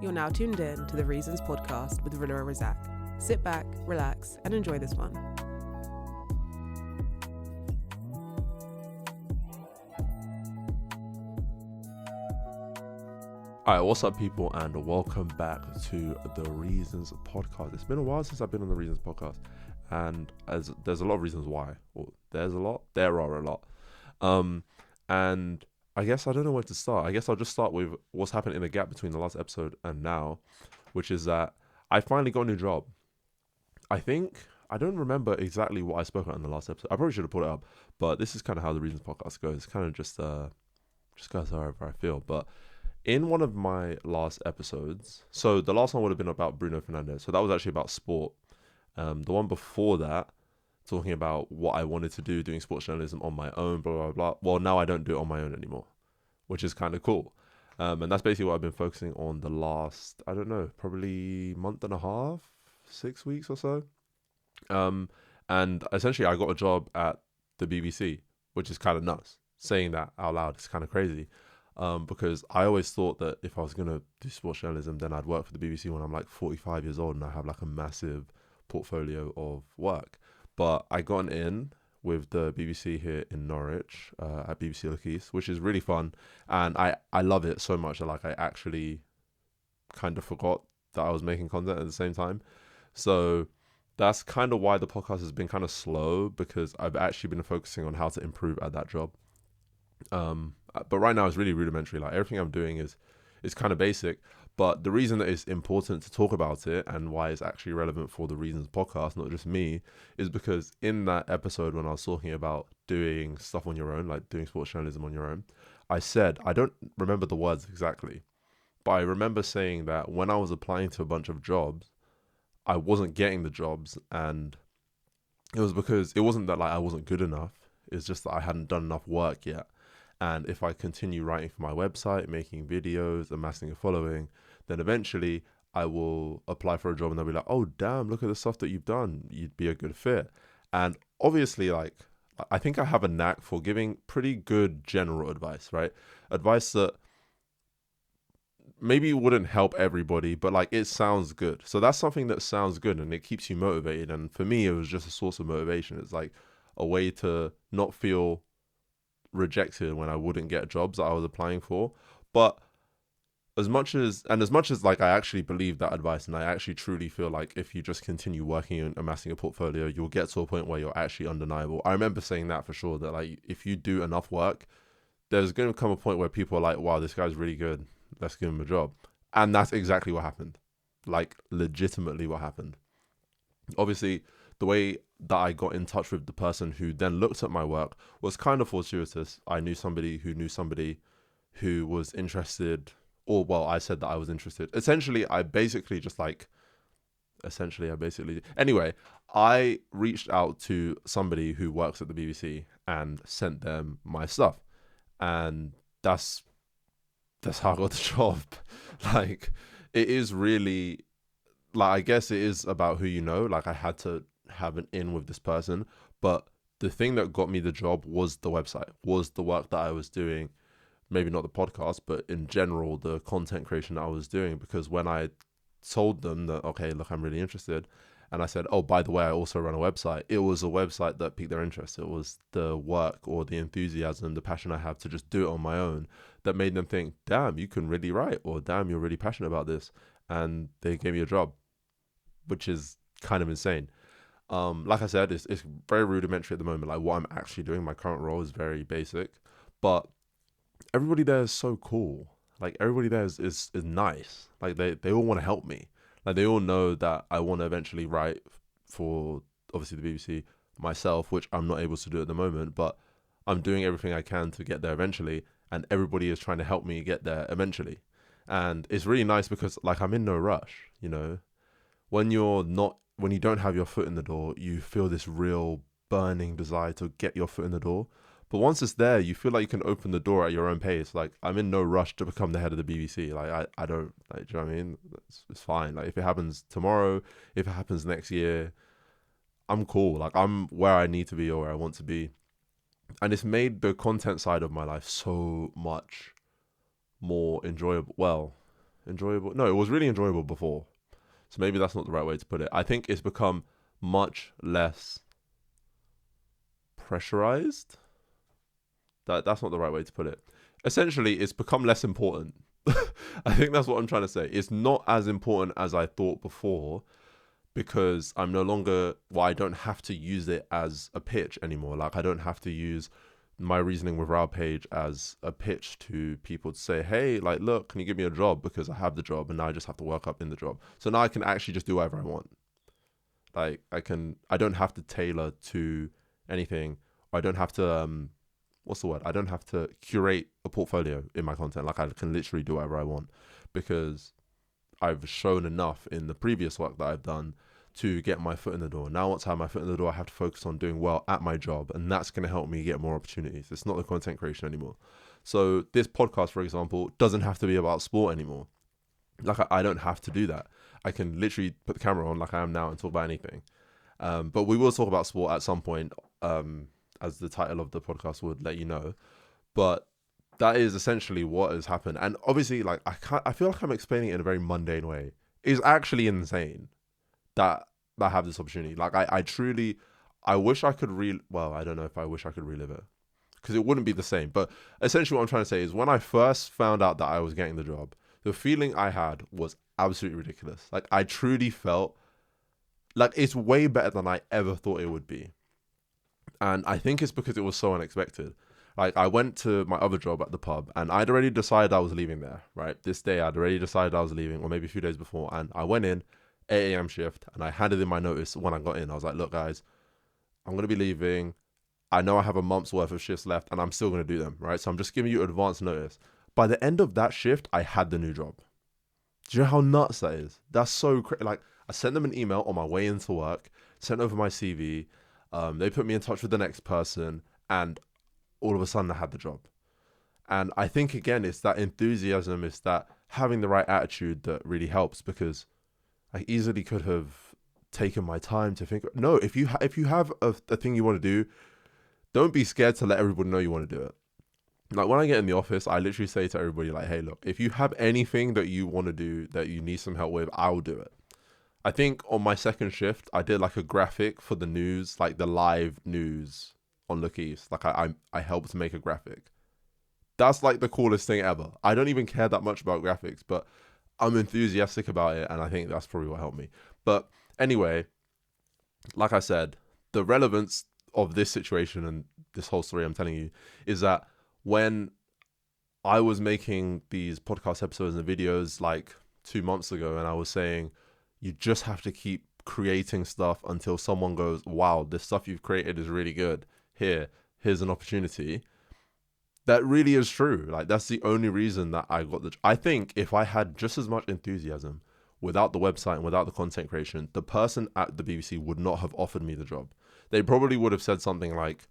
You're now tuned in to the Reasons podcast with Rilla and Razak. Sit back, relax, and enjoy this one. Alright, what's up, people, and welcome back to the Reasons podcast. It's been a while since I've been on the Reasons podcast, and there's a lot of reasons why. Well, there are a lot. And I guess I don't know where to start. I guess I'll just start with what's happened in the gap between the last episode and now, which is that I finally got a new job. I don't remember exactly what I spoke about in the last episode. I probably should have put it up, but this is kind of how the Reasons podcast goes. It's kind of just goes however I feel. But in one of my last episodes, so the last one would have been about Bruno Fernandes. So that was actually about sport. The one before that, talking about what I wanted to do, doing sports journalism on my own, blah, blah, blah. Well, now I don't do it on my own anymore, which is kind of cool. And that's basically what I've been focusing on the last, I don't know, probably month and a half, 6 weeks or so. And essentially I got a job at the BBC, which is kind of nuts. Saying that out loud is kind of crazy. Because I always thought that if I was going to do sports journalism, then I'd work for the BBC when I'm like 45 years old and I have like a massive portfolio of work. But I got in with the BBC here in Norwich at BBC Lookis, which is really fun. And I love it so much that like I actually kind of forgot that I was making content at the same time. So that's kind of why the podcast has been kind of slow, because I've actually been focusing on how to improve at that job. But right now it's really rudimentary. Like everything I'm doing is kind of basic. But the reason that it's important to talk about it and why it's actually relevant for the Reasons podcast, not just me, is because in that episode when I was talking about doing stuff on your own, like doing sports journalism on your own, I said, I don't remember the words exactly, but I remember saying that when I was applying to a bunch of jobs, I wasn't getting the jobs, and it was because it wasn't that like I wasn't good enough. It's just that I hadn't done enough work yet. And if I continue writing for my website, making videos, amassing a following, then eventually I will apply for a job and they'll be like, oh, damn, look at the stuff that you've done. You'd be a good fit. And obviously, like, I think I have a knack for giving pretty good general advice, right? Advice that maybe wouldn't help everybody, but like it sounds good. So that's something that sounds good and it keeps you motivated. And for me, it was just a source of motivation. It's like a way to not feel rejected when I wouldn't get jobs that I was applying for. But as much as like I actually believe that advice, and I actually truly feel like if you just continue working and amassing a portfolio, you'll get to a point where you're actually undeniable. I remember saying that for sure, that like if you do enough work, there's going to come a point where people are like, wow, this guy's really good, let's give him a job. And that's exactly what happened. Like legitimately what happened. Obviously, the way that I got in touch with the person who then looked at my work was kind of fortuitous. I knew somebody who was interested, or well, I said that I was interested. Anyway, I reached out to somebody who works at the BBC and sent them my stuff. And that's how I got the job. Like, it is really, like, I guess it is about who you know. Like, I had to have an in with this person, but the thing that got me the job was the website, was the work that I was doing. Maybe not the podcast, but in general, the content creation that I was doing. Because when I told them that, okay, look, I'm really interested, and I said, oh, by the way, I also run a website, it was a website that piqued their interest. It was the work or the enthusiasm, the passion I have to just do it on my own that made them think, damn, you can really write, or damn, you're really passionate about this. And they gave me a job, which is kind of insane. Like I said, it's very rudimentary at the moment. Like what I'm actually doing, my current role is very basic, but everybody there is so cool. Like everybody there is nice. Like they all want to help me. Like they all know that I want to eventually write for obviously the BBC myself, which I'm not able to do at the moment, but I'm doing everything I can to get there eventually, and everybody is trying to help me get there eventually. And it's really nice because like I'm in no rush, you know. When you don't have your foot in the door, you feel this real burning desire to get your foot in the door. But once it's there, you feel like you can open the door at your own pace. Like I'm in no rush to become the head of the BBC. Like I don't, like, do you know what I mean? It's fine. Like if it happens tomorrow, if it happens next year, I'm cool. Like I'm where I need to be or where I want to be. And it's made the content side of my life so much more enjoyable. Well, enjoyable. No, it was really enjoyable before. So maybe that's not the right way to put it. I think it's become much less pressurized. That's not the right way to put it. Essentially, it's become less important. I think that's what I'm trying to say. It's not as important as I thought before because I'm no longer, I don't have to use it as a pitch anymore. Like, I don't have to use my reasoning with our page as a pitch to people to say, hey, like, look, can you give me a job? Because I have the job and now I just have to work up in the job. So now I can actually just do whatever I want. Like, I don't have to tailor to anything. I don't have to, I don't have to curate a portfolio in my content. Like, I can literally do whatever I want because I've shown enough in the previous work that I've done to get my foot in the door. Now, once I have my foot in the door, I have to focus on doing well at my job, and that's going to help me get more opportunities. It's not the content creation anymore. So this podcast, for example, doesn't have to be about sport anymore. Like, I don't have to do that. I can literally put the camera on like I am now and talk about anything. But we will talk about sport at some point, as the title of the podcast would let you know. But that is essentially what has happened. And obviously, like, I feel like I'm explaining it in a very mundane way. It's actually insane that I have this opportunity. Like, I truly, I wish I could I don't know if I wish I could relive it because it wouldn't be the same. But essentially what I'm trying to say is when I first found out that I was getting the job, the feeling I had was absolutely ridiculous. Like, I truly felt like it's way better than I ever thought it would be. And I think it's because it was so unexpected. Like, I went to my other job at the pub and I'd already decided I was leaving there, right? This day I'd already decided I was leaving, or maybe a few days before. And I went in, 8 a.m. shift, and I handed in my notice when I got in. I was like, look, guys, I'm going to be leaving. I know I have a month's worth of shifts left and I'm still going to do them, right? So I'm just giving you advance notice. By the end of that shift, I had the new job. Do you know how nuts that is? That's so crazy. Like, I sent them an email on my way into work, sent over my CV. They put me in touch with the next person, and all of a sudden I had the job. And I think, again, it's that enthusiasm, it's that having the right attitude that really helps, because I easily could have taken my time to think, no, if you have a thing you want to do, don't be scared to let everybody know you want to do it. Like, when I get in the office, I literally say to everybody, like, hey, look, if you have anything that you want to do that you need some help with, I'll do it. I think on my second shift, I did like a graphic for the news, like the live news on Look East. Like, I helped make a graphic. That's like the coolest thing ever. I don't even care that much about graphics, but I'm enthusiastic about it, and I think that's probably what helped me. But anyway, like I said, the relevance of this situation and this whole story I'm telling you is that when I was making these podcast episodes and videos like 2 months ago, and I was saying, you just have to keep creating stuff until someone goes, wow, this stuff you've created is really good. Here's an opportunity. That really is true. Like, that's the only reason that I got I think if I had just as much enthusiasm without the website and without the content creation, the person at the BBC would not have offered me the job. They probably would have said something like,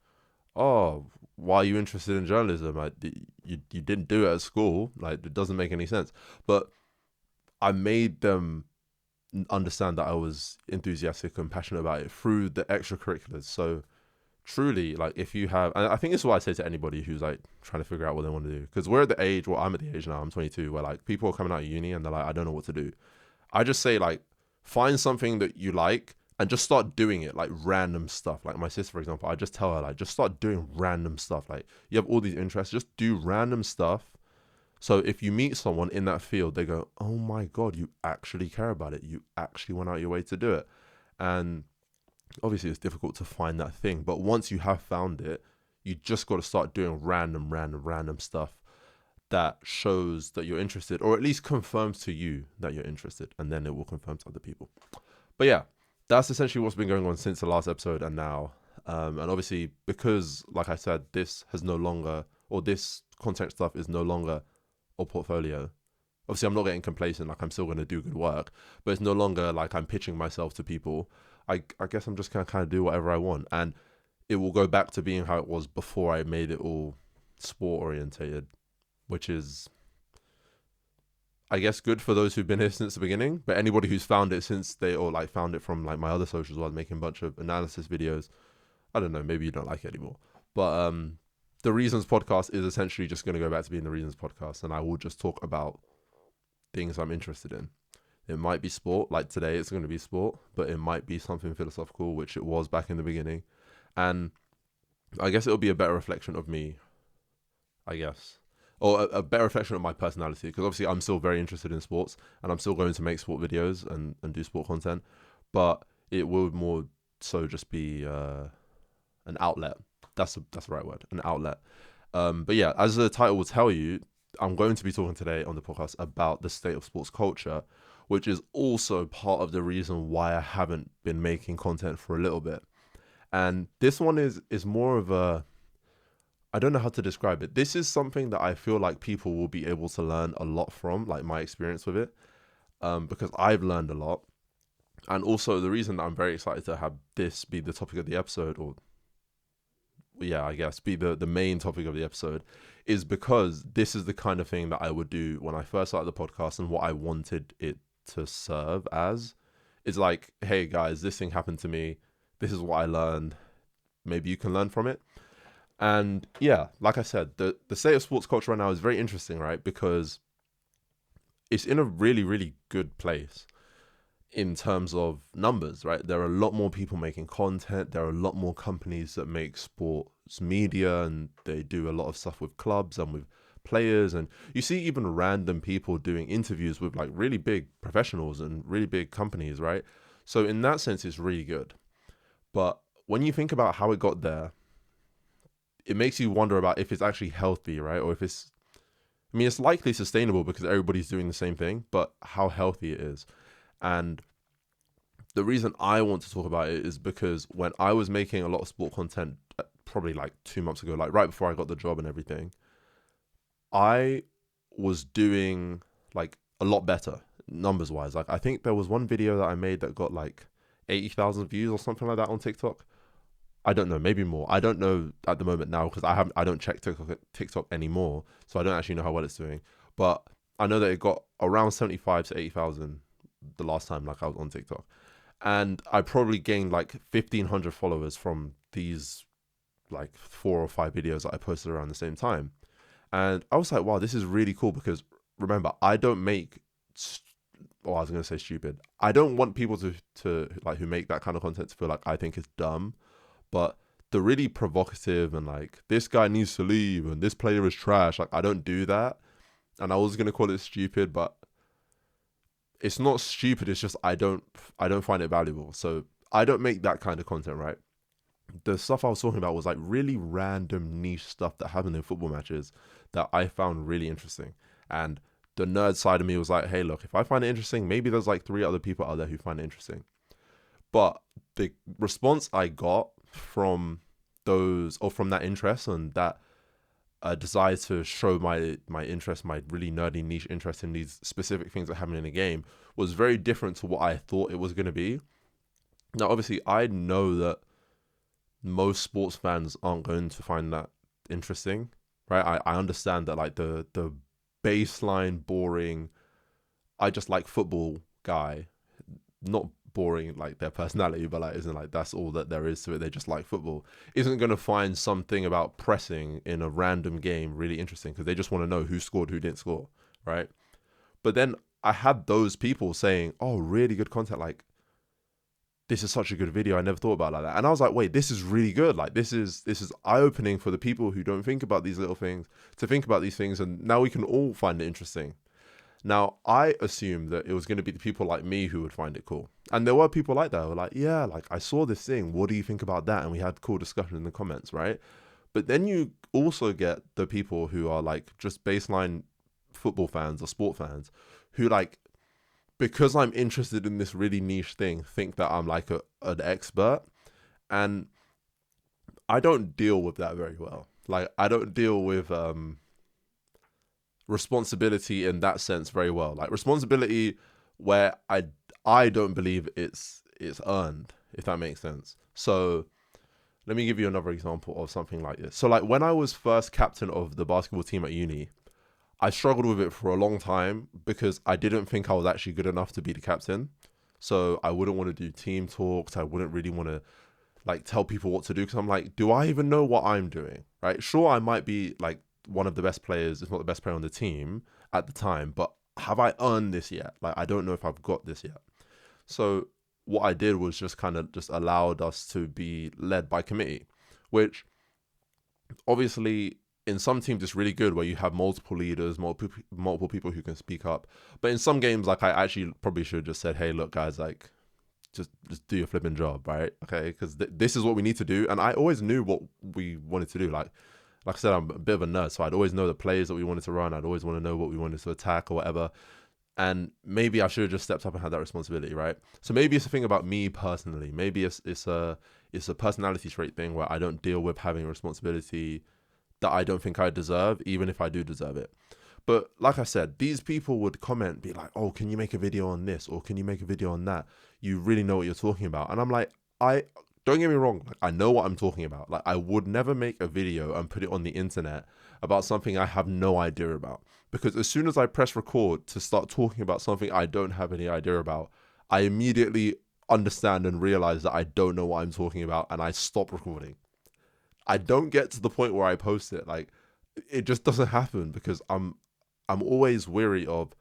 oh, why are you interested in journalism? Like, you didn't do it at school. Like, it doesn't make any sense. But I made them understand that I was enthusiastic and passionate about it through the extracurriculars. So truly, like, if you have, and I think this is what I say to anybody who's like trying to figure out what they want to do, because we're at the age, I'm at the age now, I'm 22, where like people are coming out of uni and they're like, I don't know what to do. I just say, like, find something that you like and just start doing it, like random stuff. Like my sister, for example, I just tell her, like, just start doing random stuff. Like, you have all these interests, just do random stuff. So if you meet someone in that field, they go, oh my God, you actually care about it. You actually went out your way to do it. And obviously it's difficult to find that thing. But once you have found it, you just got to start doing random stuff that shows that you're interested, or at least confirms to you that you're interested. And then it will confirm to other people. But yeah, that's essentially what's been going on since the last episode and now. And obviously, because, like I said, this content stuff is no longer a portfolio. Obviously, I'm not getting complacent, like I'm still going to do good work, but it's no longer like I'm pitching myself to people. I guess I'm just going to kind of do whatever I want, and it will go back to being how it was before I made it all sport orientated, which is, I guess, good for those who've been here since the beginning, but anybody who's found it since found it from like my other socials while making a bunch of analysis videos, I don't know, maybe you don't like it anymore. But the Reasons podcast is essentially just going to go back to being the Reasons podcast, and I will just talk about things I'm interested in. It might be sport, like today it's going to be sport, but it might be something philosophical, which it was back in the beginning. And I guess it'll be a better reflection of me, I guess. Or a better reflection of my personality, because obviously I'm still very interested in sports and I'm still going to make sport videos and do sport content, but it will more so just be an outlet. That's the right word, an outlet. But yeah, as the title will tell you, I'm going to be talking today on the podcast about the state of sports culture, which is also part of the reason why I haven't been making content for a little bit. And this one is more of a, I don't know how to describe it. This is something that I feel like people will be able to learn a lot from, like my experience with it, because I've learned a lot. And also the reason that I'm very excited to have this be the topic of the episode, or yeah, I guess be the main topic of the episode, is because this is the kind of thing that I would do when I first started the podcast, and what I wanted it to serve as. It's like, hey guys, this thing happened to me. This is what I learned. Maybe you can learn from it. And yeah, like I said, the state of sports culture right now is very interesting, right? Because it's in a really, really good place in terms of numbers, right? There are a lot more people making content. There are a lot more companies that make sports media, and they do a lot of stuff with clubs and with players. And you see even random people doing interviews with like really big professionals and really big companies, right? So in that sense, it's really good. But when you think about how it got there, it makes you wonder about if it's actually healthy, right? Or if it's, I mean, it's likely sustainable because everybody's doing the same thing, but how healthy it is. And the reason I want to talk about it is because when I was making a lot of sport content, probably like 2 months ago, like right before I got the job and everything, I was doing like a lot better numbers wise. Like I think there was one video that I made that got like 80,000 views or something like that on TikTok. I don't know, maybe more. I don't know at the moment now because I don't check TikTok anymore, so I don't actually know how well it's doing. But I know that it got around 75 to 80,000 the last time like I was on TikTok. And I probably gained like 1,500 followers from these like 4 or 5 videos that I posted around the same time. And I was like, wow, this is really cool because remember, I don't make, I was going to say stupid. I don't want people to like who make that kind of content to feel like I think it's dumb. But the really provocative and like, this guy needs to leave and this player is trash, like I don't do that. And I was going to call it stupid, but it's not stupid. It's just I don't find it valuable. So I don't make that kind of content, right? The stuff I was talking about was like really random niche stuff that happened in football matches that I found really interesting. And the nerd side of me was like, hey, look, if I find it interesting, maybe there's like 3 other people out there who find it interesting. But the response I got from those, or from that interest and that desire to show my interest, my really nerdy niche interest in these specific things that happen in a game, was very different to what I thought it was going to be. Now, obviously, I know that most sports fans aren't going to find that interesting, right? I understand that like the baseline boring, I just like football guy, not boring like their personality, but like isn't like that's all that there is to it, they just like football, isn't going to find something about pressing in a random game really interesting because they just want to know who scored, who didn't score, right? But then I had those people saying, oh, really good content, like this is such a good video, I never thought about it like that. And I was like, wait, this is really good, like this is eye-opening for the people who don't think about these little things to think about these things, and now we can all find it interesting. Now, I assumed that it was going to be the people like me who would find it cool. And there were people like that who were like, yeah, like I saw this thing. What do you think about that? And we had cool discussion in the comments, right? But then you also get the people who are like just baseline football fans or sport fans who like, because I'm interested in this really niche thing, think that I'm like an expert. And I don't deal with that very well. Like I don't deal with responsibility in that sense very well. Like responsibility where I don't believe it's earned, if that makes sense. So let me give you another example of something like this. So like when I was first captain of the basketball team at uni, I struggled with it for a long time because I didn't think I was actually good enough to be the captain. So I wouldn't want to do team talks. I wouldn't really want to like tell people what to do because I'm like, do I even know what I'm doing? Right? Sure, I might be like one of the best players, if not the best player on the team at the time, but have I earned this yet? Like, I don't know if I've got this yet. So what I did was just kind of just allowed us to be led by committee, which obviously in some teams it's really good where you have multiple leaders, multiple people who can speak up. But in some games, like, I actually probably should have just said, hey, look, guys, like, just do your flipping job, right? Okay, because this is what we need to do. And I always knew what we wanted to do. Like I said, I'm a bit of a nerd, so I'd always know the plays that we wanted to run. I'd always want to know what we wanted to attack or whatever. And maybe I should have just stepped up and had that responsibility, right? So maybe it's a thing about me personally. Maybe it's a personality trait thing where I don't deal with having a responsibility that I don't think I deserve, even if I do deserve it. But like I said, these people would comment, be like, oh, can you make a video on this? Or can you make a video on that? You really know what you're talking about. And I'm like, don't get me wrong, like, I know what I'm talking about. Like, I would never make a video and put it on the internet about something I have no idea about. Because as soon as I press record to start talking about something I don't have any idea about, I immediately understand and realize that I don't know what I'm talking about, and I stop recording. I don't get to the point where I post it. Like, it just doesn't happen because I'm always weary of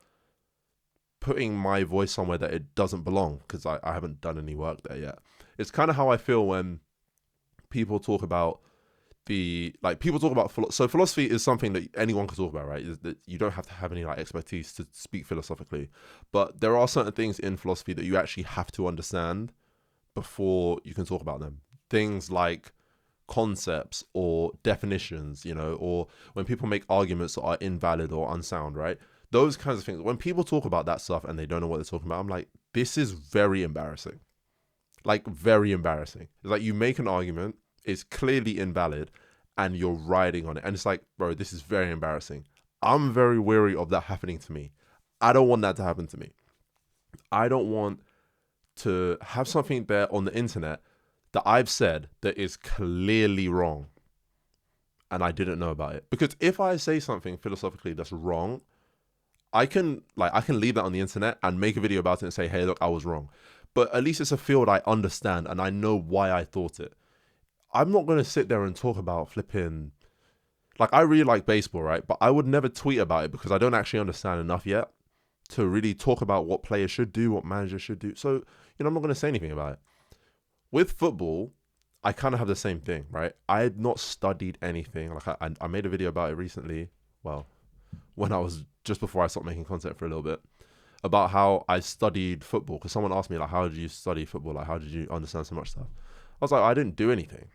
putting my voice somewhere that it doesn't belong because I haven't done any work there yet. It's kind of how I feel when people talk about so philosophy is something that anyone can talk about, right? That you don't have to have any like expertise to speak philosophically, but there are certain things in philosophy that you actually have to understand before you can talk about them. Things like concepts or definitions, or when people make arguments that are invalid or unsound, right? Those kinds of things. When people talk about that stuff and they don't know what they're talking about, I'm like, this is very embarrassing. Like, very embarrassing. It's like you make an argument, it's clearly invalid, and you're riding on it. And it's like, bro, this is very embarrassing. I'm very wary of that happening to me. I don't want that to happen to me. I don't want to have something there on the internet that I've said that is clearly wrong and I didn't know about it. Because if I say something philosophically that's wrong, I can leave that on the internet and make a video about it and say, hey, look, I was wrong. But at least it's a field I understand and I know why I thought it. I'm not going to sit there and talk about flipping... Like, I really like baseball, right? But I would never tweet about it because I don't actually understand enough yet to really talk about what players should do, what managers should do. So, I'm not going to say anything about it. With football, I kind of have the same thing, right? I had not studied anything. Like, I made a video about it recently. Well, when I was just before I stopped making content for a little bit, about how I studied football. Because someone asked me, like, how did you study football? Like, how did you understand so much stuff? I was like, I didn't do anything.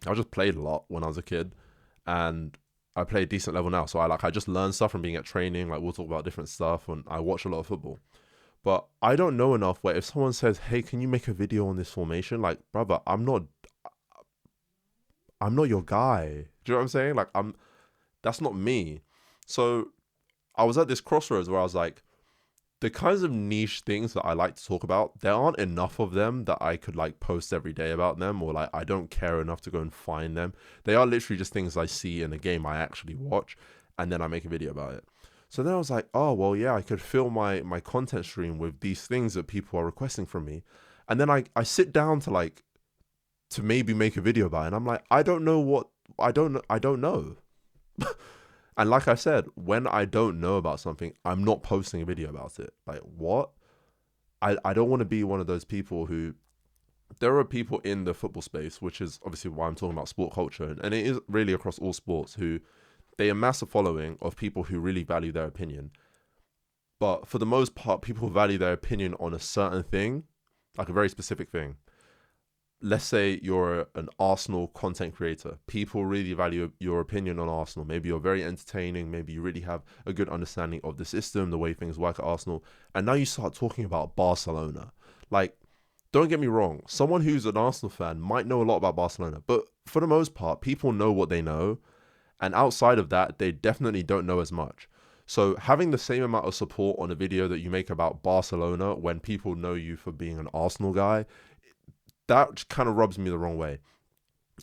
I just played a lot when I was a kid, and I play a decent level now. So I just learned stuff from being at training. Like, we'll talk about different stuff, and I watch a lot of football. But I don't know enough where if someone says, hey, can you make a video on this formation? Like, brother, I'm not your guy. Do you know what I'm saying? Like, that's not me. So I was at this crossroads where I was like, the kinds of niche things that I like to talk about, there aren't enough of them that I could like post every day about them, or like I don't care enough to go and find them. They are literally just things I see in a game I actually watch, and then I make a video about it. So then I was like, oh, well, yeah, I could fill my content stream with these things that people are requesting from me. And then I sit down to maybe make a video about it. And I'm like, I don't know. And like I said, when I don't know about something, I'm not posting a video about it. Like, what? I don't want to be one of those people who... There are people in the football space, which is obviously why I'm talking about sport culture. And it is really across all sports, who they amass a following of people who really value their opinion. But for the most part, people value their opinion on a certain thing, like a very specific thing. Let's say you're an Arsenal content creator. People really value your opinion on Arsenal. Maybe you're very entertaining. Maybe you really have a good understanding of the system, the way things work at Arsenal. And now you start talking about Barcelona. Like, don't get me wrong. Someone who's an Arsenal fan might know a lot about Barcelona. But for the most part, people know what they know. And outside of that, they definitely don't know as much. So having the same amount of support on a video that you make about Barcelona when people know you for being an Arsenal guy, that kind of rubs me the wrong way.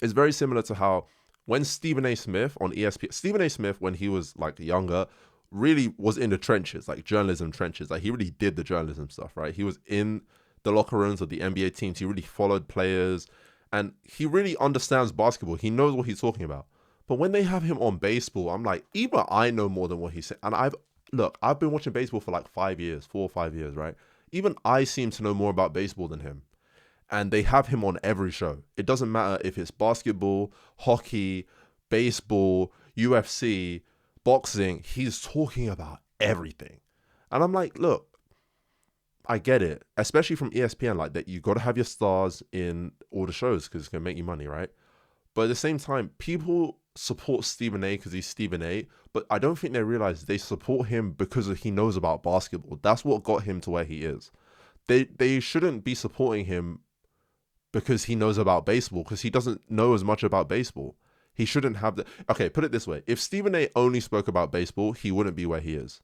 It's very similar to how when Stephen A. Smith on ESPN, Stephen A. Smith, when he was like younger, really was in the trenches, like journalism trenches. Like, he really did the journalism stuff, right? He was in the locker rooms of the NBA teams. He really followed players, and he really understands basketball. He knows what he's talking about. But when they have him on baseball, I'm like, even I know more than what he's saying. And look, I've been watching baseball for like 5 years, 4 or 5 years, right? Even I seem to know more about baseball than him. And they have him on every show. It doesn't matter if it's basketball, hockey, baseball, UFC, boxing. He's talking about everything. And I'm like, look, I get it, especially from ESPN, like that you got to have your stars in all the shows because it's going to make you money, right? But at the same time, people support Stephen A because he's Stephen A, but I don't think they realize they support him because he knows about basketball. That's what got him to where he is. They shouldn't be supporting him because he knows about baseball, because he doesn't know as much about baseball. He shouldn't have the... Okay, put it this way. If Stephen A only spoke about baseball, he wouldn't be where he is.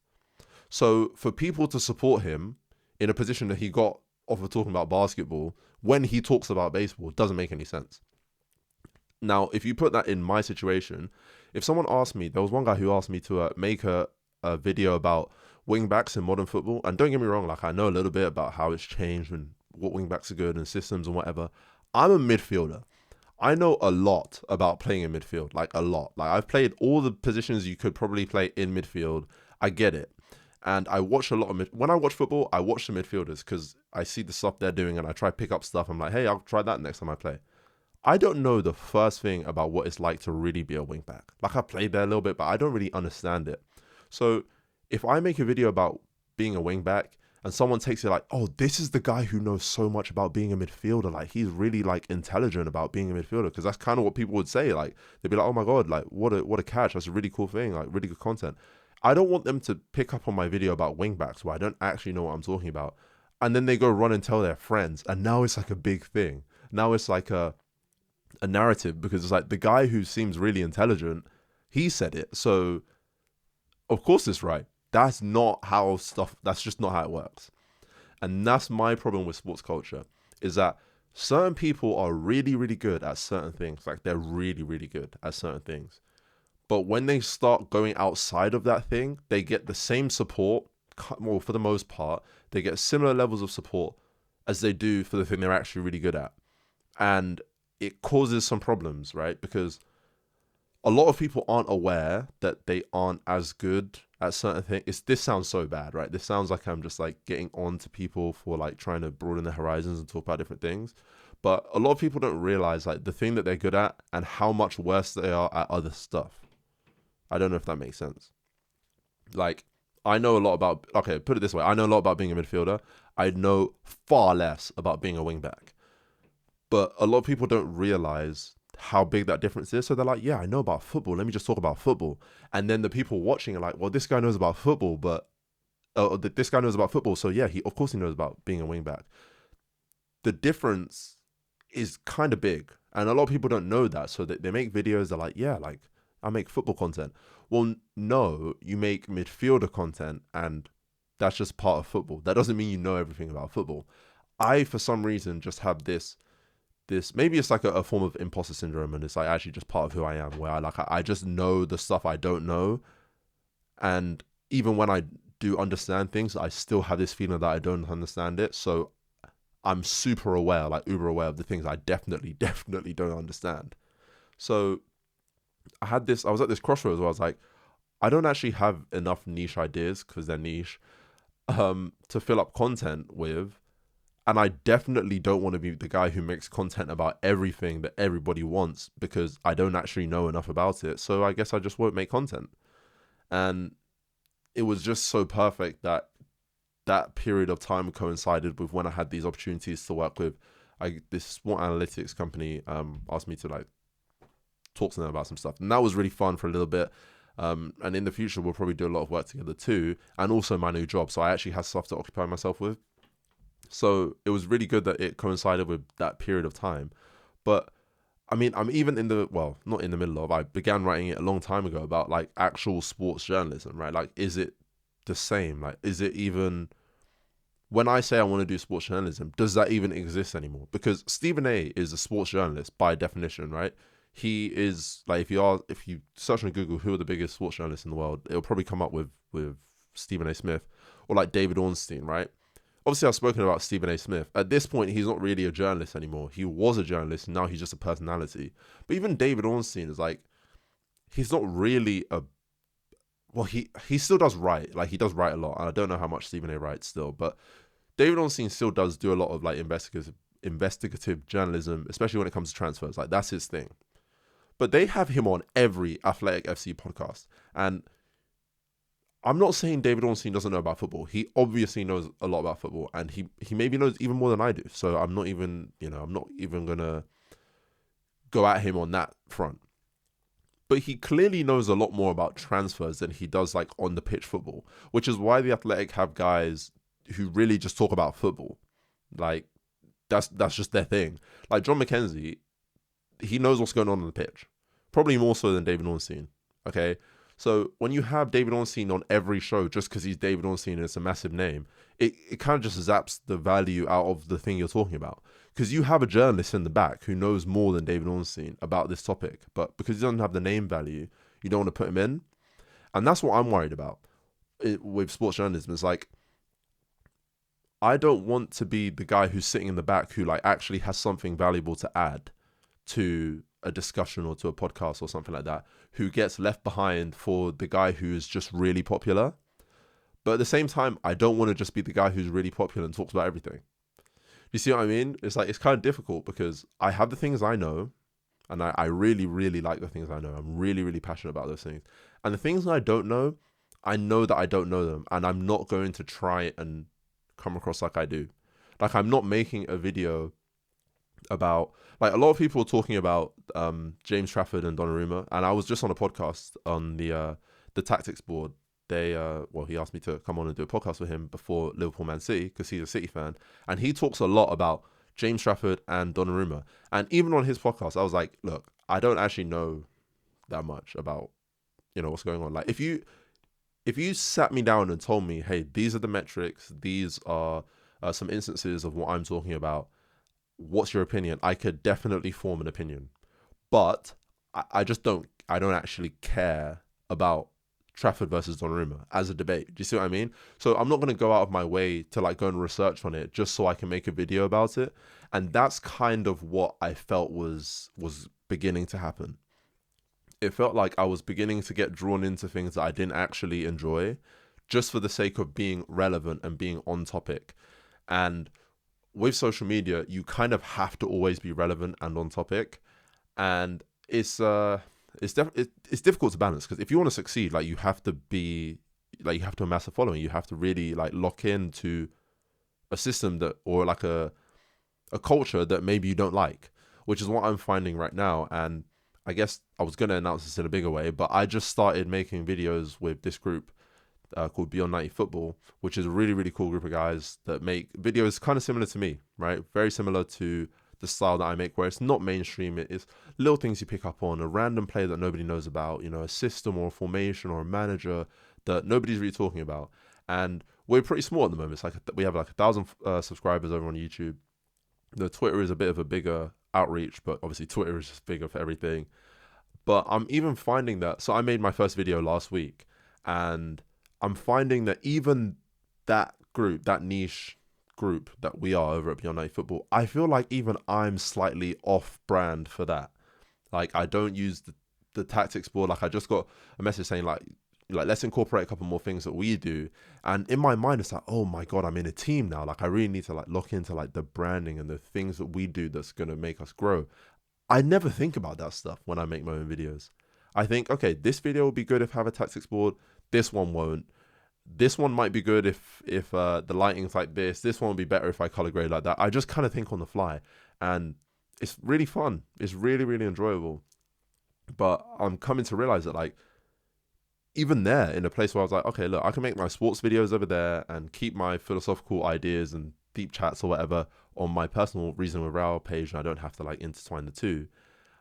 So for people to support him in a position that he got off of talking about basketball when he talks about baseball doesn't make any sense. Now, if you put that in my situation, if someone asked me, there was one guy who asked me to make a video about wingbacks in modern football, and don't get me wrong, like I know a little bit about how it's changed and what wingbacks are good and systems and whatever. I'm a midfielder. I know a lot about playing in midfield, like a lot. Like I've played all the positions you could probably play in midfield. I get it. And I watch a lot of when I watch football, I watch the midfielders because I see the stuff they're doing and I try to pick up stuff. I'm like, hey, I'll try that next time I play. I don't know the first thing about what it's like to really be a wingback. Like I played there a little bit, but I don't really understand it. So if I make a video about being a wingback and someone takes it like, oh, this is the guy who knows so much about being a midfielder. Like he's really like intelligent about being a midfielder, because that's kind of what people would say. Like they'd be like, oh my God, like what a catch. That's a really cool thing. Like really good content. I don't want them to pick up on my video about wingbacks where I don't actually know what I'm talking about. And then they go run and tell their friends. And now it's like a big thing. Now it's like a narrative, because it's like the guy who seems really intelligent, he said it. So of course it's right. That's just not how it works. And that's my problem with sports culture, is that certain people are really, really good at certain things. Like they're really, really good at certain things. But when they start going outside of that thing, they get the same support. Well, for the most part, they get similar levels of support as they do for the thing they're actually really good at. And it causes some problems, right? Because a lot of people aren't aware that they aren't as good at certain things. This sounds so bad, right? This sounds like I'm just like getting on to people for like trying to broaden their horizons and talk about different things. But a lot of people don't realize like the thing that they're good at and how much worse they are at other stuff. I don't know if that makes sense. Like, I know a lot about... Okay, put it this way. I know a lot about being a midfielder. I know far less about being a wingback. But a lot of people don't realize how big that difference is. So they're like, yeah, I know about football. Let me just talk about football. And then the people watching are like, well, this guy knows about football, but... this guy knows about football, so yeah, of course he knows about being a wingback. The difference is kind of big. And a lot of people don't know that. So they make videos, they're like, yeah, like... I make football content. Well, no, you make midfielder content, and that's just part of football. That doesn't mean you know everything about football. I, for some reason, just have this maybe it's like a form of imposter syndrome, and it's like actually just part of who I am, where I just know the stuff I don't know. And even when I do understand things, I still have this feeling that I don't understand it. So I'm super aware, like uber aware of the things I definitely don't understand. So I was at this crossroads where I was like, I don't actually have enough niche ideas, because they're niche, to fill up content with. And I definitely don't want to be the guy who makes content about everything that everybody wants, because I don't actually know enough about it. So I guess I just won't make content. And it was just so perfect that that period of time coincided with when I had these opportunities to work with this sport analytics company. Asked me to like talk to them about some stuff, and that was really fun for a little bit. And in the future we'll probably do a lot of work together too, and also my new job, so I actually had stuff to occupy myself with. So it was really good that it coincided with that period of time. But I mean, I'm even not in the middle of, I began writing it a long time ago about like actual sports journalism, right? Like, is it the same? Like, is it even, when I say I want to do sports journalism, does that even exist anymore? Because Stephen A is a sports journalist by definition, right? He is like, if you search on Google who are the biggest sports journalists in the world, it'll probably come up with Stephen A. Smith or like David Ornstein, right? Obviously, I've spoken about Stephen A. Smith. At this point, he's not really a journalist anymore. He was a journalist, and now he's just a personality. But even David Ornstein is like, he's not really well, he still does write. Like, he does write a lot. And I don't know how much Stephen A writes still, but David Ornstein still does do a lot of like investigative journalism, especially when it comes to transfers. Like, that's his thing. But they have him on every Athletic FC podcast. And I'm not saying David Ornstein doesn't know about football. He obviously knows a lot about football, and he maybe knows even more than I do. So I'm not even gonna go at him on that front. But he clearly knows a lot more about transfers than he does like on the pitch football, which is why the Athletic have guys who really just talk about football. Like, that's just their thing. Like John McKenzie, he knows what's going on the pitch, probably more so than David Ornstein. Okay, so when you have David Ornstein on every show just because he's David Ornstein and it's a massive name, it kind of just zaps the value out of the thing you're talking about. Because you have a journalist in the back who knows more than David Ornstein about this topic, but because he doesn't have the name value, you don't want to put him in. And that's what I'm worried about with sports journalism. It's like, I don't want to be the guy who's sitting in the back who like actually has something valuable to add to a discussion or to a podcast or something like that, who gets left behind for the guy who is just really popular. But at the same time, I don't want to just be the guy who's really popular and talks about everything. You see what I mean? It's like, it's kind of difficult because I have the things I know, and I really, really like the things I know. I'm really, really passionate about those things. And the things that I don't know, I know that I don't know them, and I'm not going to try and come across like I do. Like, I'm not making a video about, like, a lot of people are talking about James Trafford and Donnarumma, and I was just on a podcast on the tactics board. He asked me to come on and do a podcast with him before Liverpool Man City because he's a City fan, and he talks a lot about James Trafford and Donnarumma. And even on his podcast, I was like, look, I don't actually know that much about, what's going on. Like, if you sat me down and told me, hey, these are the metrics, these are some instances of what I'm talking about, what's your opinion? I could definitely form an opinion, but I don't actually care about Trafford versus Donnarumma as a debate. Do you see what I mean? So I'm not going to go out of my way to like go and research on it just so I can make a video about it. And that's kind of what I felt was beginning to happen. It felt like I was beginning to get drawn into things that I didn't actually enjoy just for the sake of being relevant and being on topic. And with social media, you kind of have to always be relevant and on topic. And it's difficult to balance, because if you want to succeed, like, you have to amass a following. You have to really like lock into a system that, or like a culture that maybe you don't like, which is what I'm finding right now. And I guess I was going to announce this in a bigger way, but I just started making videos with this group called Beyond 90 Football, which is a really, really cool group of guys that make videos kind of similar to me, right? Very similar to the style that I make, where it's not mainstream. It is little things you pick up on, a random player that nobody knows about, a system or a formation or a manager that nobody's really talking about. And we're pretty small at the moment. It's like we have like 1,000 subscribers over on YouTube. The Twitter is a bit of a bigger outreach, but obviously Twitter is just bigger for everything. But I'm even finding that, so I made my first video last week, and I'm finding that even that group, that niche group that we are over at Beyond 90 Football, I feel like even I'm slightly off brand for that. Like, I don't use the tactics board. Like, I just got a message saying like let's incorporate a couple more things that we do. And in my mind, it's like, oh my God, I'm in a team now. Like, I really need to like lock into like the branding and the things that we do that's going to make us grow. I never think about that stuff when I make my own videos. I think, okay, this video will be good if I have a tactics board. This one won't. This one might be good if the lighting's like this. This one would be better if I color grade like that. I just kind of think on the fly, and it's really fun. It's really, really enjoyable. But I'm coming to realize that, like, even there, in a place where I was like, okay, look, I can make my sports videos over there and keep my philosophical ideas and deep chats or whatever on my personal Reason with Raoul page, and I don't have to like intertwine the two.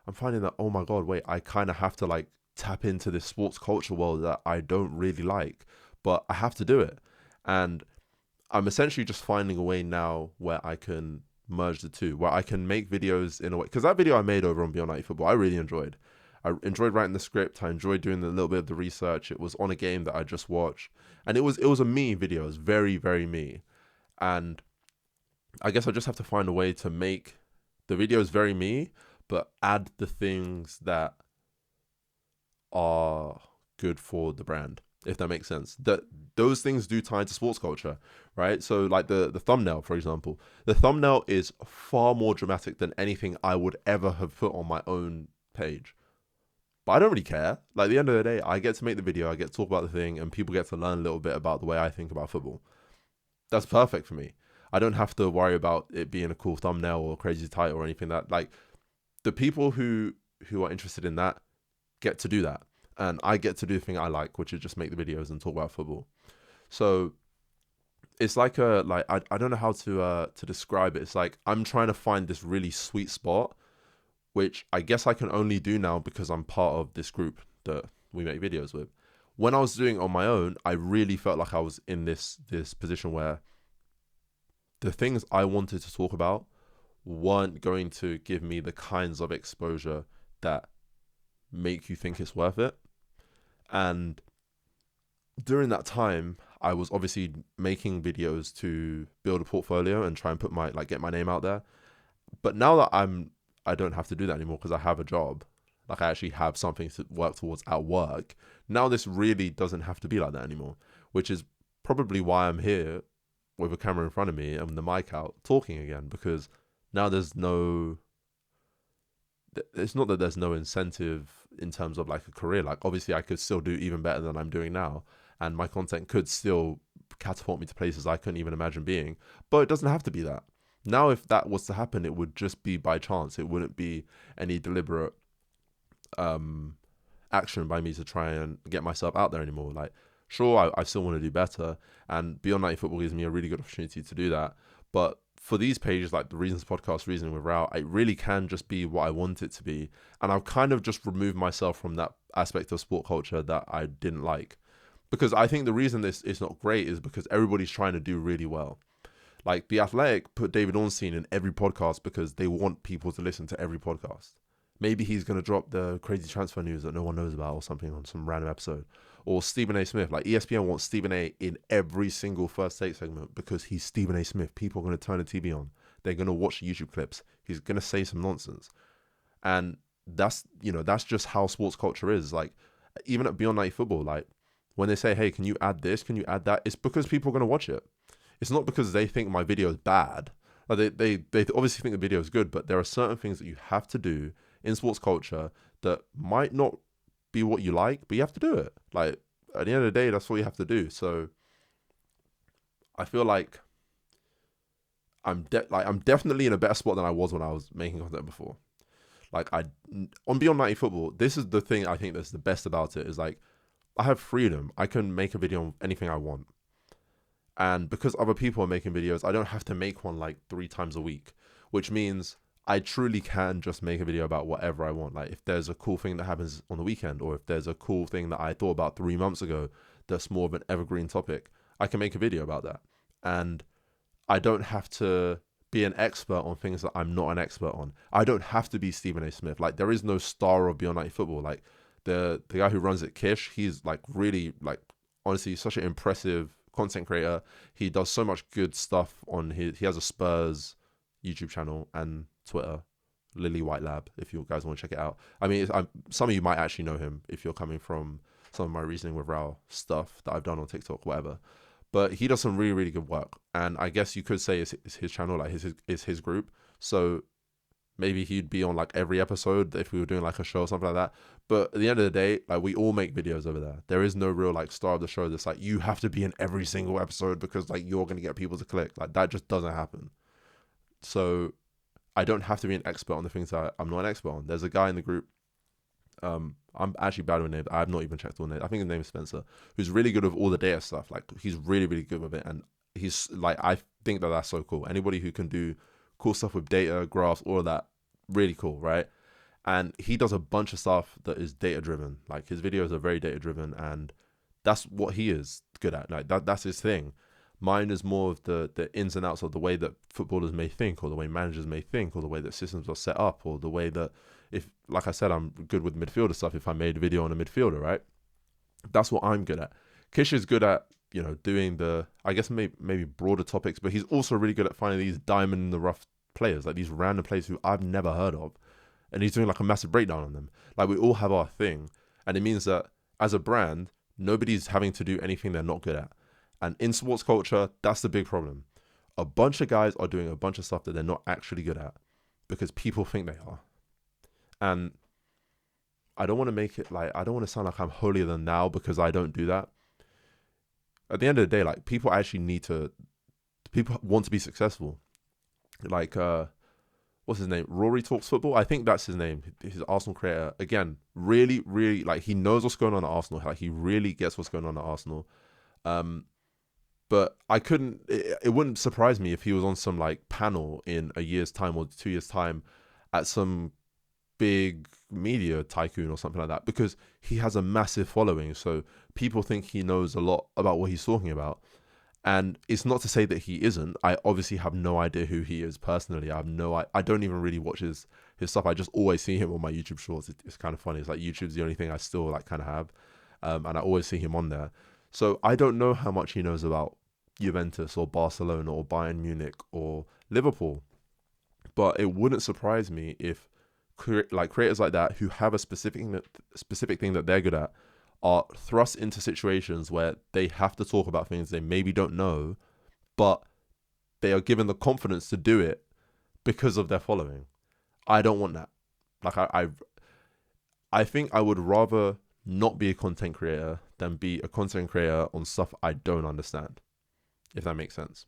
I'm finding that, oh my God, wait, I kind of have to like tap into this sports culture world that I don't really like, but I have to do it. And I'm essentially just finding a way now where I can merge the two, where I can make videos in a way, because that video I made over on Beyond 90 Football, I really enjoyed. I enjoyed writing the script. I enjoyed doing a little bit of the research. It was on a game that I just watched, and it was a me video. It was very, very me. And I guess I just have to find a way to make the videos very me, but add the things that are good for the brand. if that makes sense. That those things do tie into sports culture, right? So like the thumbnail, for example, the thumbnail is far more dramatic than anything I would ever have put on my own page. But I don't really care. Like, at the end of the day, I get to make the video, I get to talk about the thing, and people get to learn a little bit about the way I think about football. That's perfect for me. I don't have to worry about it being a cool thumbnail or crazy title or anything. That, like, the people who are interested in that get to do that, and I get to do the thing I like, which is just make the videos and talk about football. So it's like I don't know how to describe it. It's like I'm trying to find this really sweet spot, which I guess I can only do now because I'm part of this group that we make videos with. When I was doing it on my own, I really felt like I was in this position where the things I wanted to talk about weren't going to give me the kinds of exposure that make you think it's worth it. And during that time, I was obviously making videos to build a portfolio and try and put get my name out there. But now that I don't have to do that anymore because I have a job. Like, I actually have something to work towards at work. Now this really doesn't have to be like that anymore, which is probably why I'm here with a camera in front of me and the mic out talking again, because now it's not that there's no incentive in terms of like a career. Like, obviously I could still do even better than I'm doing now, and my content could still catapult me to places I couldn't even imagine being, but it doesn't have to be that. Now, if that was to happen, it would just be by chance. It wouldn't be any deliberate action by me to try and get myself out there anymore. Like, sure, I still want to do better, and Beyond 90 Football gives me a really good opportunity to do that. But for these pages, like the Reasons Podcast, Reasoning with Rao, it really can just be what I want it to be. And I've kind of just removed myself from that aspect of sport culture that I didn't like. Because I think the reason this is not great is because everybody's trying to do really well. Like, The Athletic put David Ornstein in every podcast because they want people to listen to every podcast. Maybe he's going to drop the crazy transfer news that no one knows about or something on some random episode. Or Stephen A. Smith. Like, ESPN wants Stephen A. in every single First Take segment because he's Stephen A. Smith. People are going to turn the TV on. They're going to watch YouTube clips. He's going to say some nonsense. And that's just how sports culture is. Like, even at Beyond 90 Football, like, when they say, hey, can you add this? Can you add that? It's because people are going to watch it. It's not because they think my video is bad. Like, they obviously think the video is good, but there are certain things that you have to do in sports culture that might not be what you like, but you have to do it. Like, at the end of the day, that's what you have to do. So I feel like I'm definitely in a better spot than I was when I was making content before. Like, on Beyond 90 Football, this is the thing I think that's the best about it, is like, I have freedom. I can make a video on anything I want. And because other people are making videos, I don't have to make one like 3 times a week, which means I truly can just make a video about whatever I want. Like, if there's a cool thing that happens on the weekend, or if there's a cool thing that I thought about 3 months ago that's more of an evergreen topic, I can make a video about that. And I don't have to be an expert on things that I'm not an expert on. I don't have to be Stephen A. Smith. Like, there is no star of Beyond 90 Football. Like, the guy who runs it, Kish, he's like really, like, honestly such an impressive content creator. He does so much good stuff on he has a Spurs YouTube channel and Twitter, Lily White Lab, if you guys want to check it out. I mean, some of you might actually know him if you're coming from some of my Reasoning with Rao stuff that I've done on TikTok, whatever. But he does some really, really good work. And I guess you could say it's his channel, like it's his group. So maybe he'd be on like every episode if we were doing like a show or something like that. But at the end of the day, like, we all make videos over there. There is no real like star of the show that's like, you have to be in every single episode because like you're going to get people to click. Like, that just doesn't happen. So I don't have to be an expert on the things that I'm not an expert on. There's a guy in the group. I'm actually bad with names. I've not even checked all names. I think his name is Spencer, who's really good with all the data stuff. Like, he's really, really good with it. And he's like, I think that that's so cool. Anybody who can do cool stuff with data, graphs, all of that, really cool, right? And he does a bunch of stuff that is data driven. Like, his videos are very data driven, and that's what he is good at. Like, that's his thing. Mine is more of the ins and outs of the way that footballers may think, or the way managers may think, or the way that systems are set up, or the way that, if, like I said, I'm good with midfielder stuff. If I made a video on a midfielder, right? That's what I'm good at. Kish is good at, doing the, I guess, maybe broader topics, but he's also really good at finding these diamond in the rough players, like these random players who I've never heard of. And he's doing like a massive breakdown on them. Like, we all have our thing. And it means that as a brand, Nobody's having to do anything they're not good at. And in sports culture, that's the big problem. A bunch of guys are doing a bunch of stuff that they're not actually good at because people think they are. And I don't want to make it like, I don't want to sound like I'm holier than thou because I don't do that. At the end of the day, like, people want to be successful. Like, what's his name? Rory Talks Football. I think that's his name. He's an Arsenal creator. Again, really, really, like, he knows what's going on at Arsenal. Like, he really gets what's going on at Arsenal. But it wouldn't surprise me if he was on some like panel in a year's time or 2 years' time at some big media tycoon or something like that, because he has a massive following. So people think he knows a lot about what he's talking about. And it's not to say that he isn't. I obviously have no idea who he is personally. I don't even really watch his stuff. I just always see him on my YouTube shorts. It's kind of funny. It's like YouTube's the only thing I still like kind of have. And I always see him on there. So I don't know how much he knows about Juventus or Barcelona or Bayern Munich or Liverpool. But it wouldn't surprise me if creators like that who have a specific thing that they're good at are thrust into situations where they have to talk about things they maybe don't know, but they are given the confidence to do it because of their following. I don't want that. Like, I think I would rather not be a content creator than be a content creator on stuff I don't understand, if that makes sense.